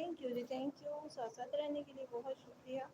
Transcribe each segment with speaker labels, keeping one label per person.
Speaker 1: Thank you ji, thank you. साथ साथ रहने के लिए बहुत शुक्रिया।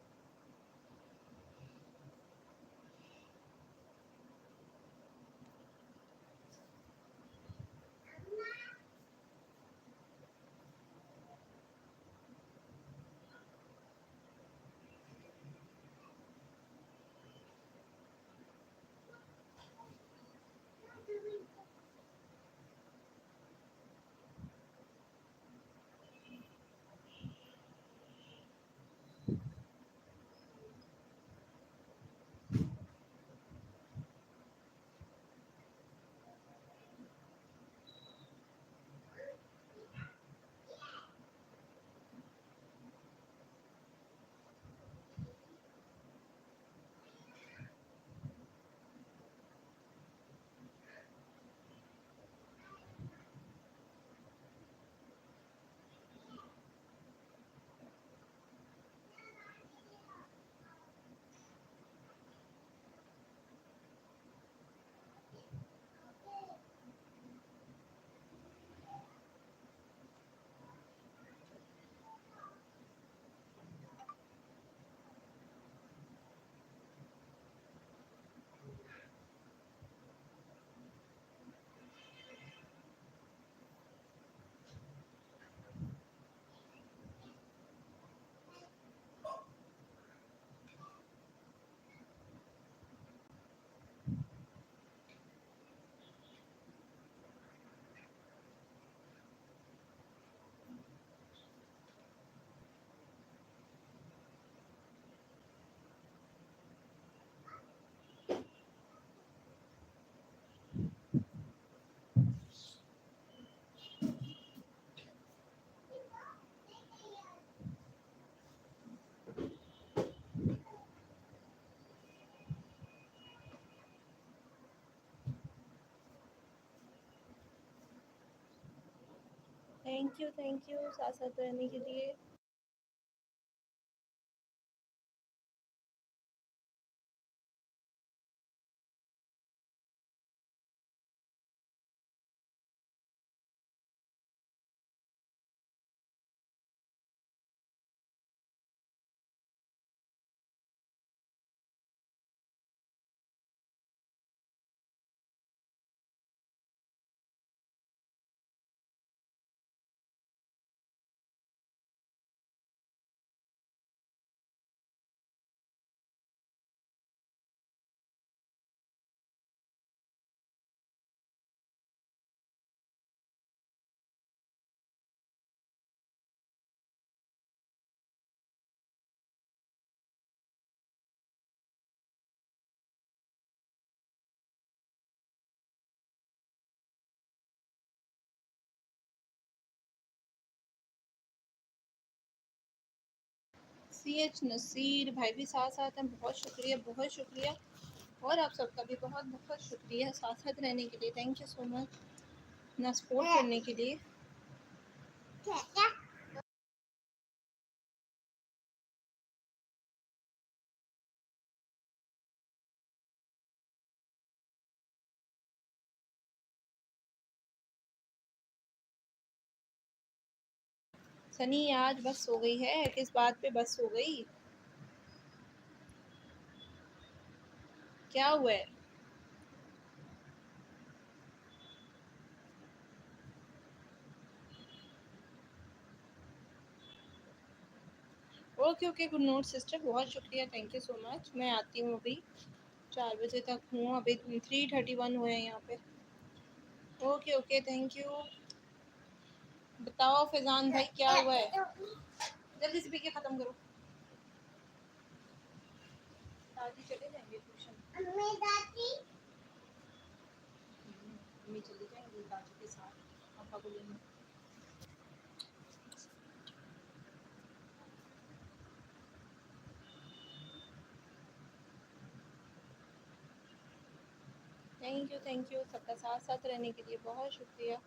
Speaker 1: थैंक यू साथ साथ रहने के लिए। CH नसीर भाई भी साथ साथ हैं, बहुत शुक्रिया बहुत शुक्रिया। और आप सबका भी बहुत बहुत शुक्रिया साथ साथ रहने के लिए। थैंक यू सो मच ना सपोर्ट करने के लिए। सनी आज बस हो गई है, किस बात पे बस हो गई? क्या हुआ है? Okay okay, good night sister, बहुत शुक्रिया, थैंक यू सो मच। मैं आती हूँ अभी, 4 बजे तक हूँ, अभी 3:31 हुए हैं यहाँ पे। Okay okay, thank you. बताओ फैजान भाई क्या हुआ है? जल्दी से पी के ख़त्म करो। दादी चले जाएंगे ट्यूशन। मम्मी चली जाएंगी दादी के साथ पापा को लेने। थैंक यू सबका साथ साथ रहने के लिए बहुत शुक्रिया।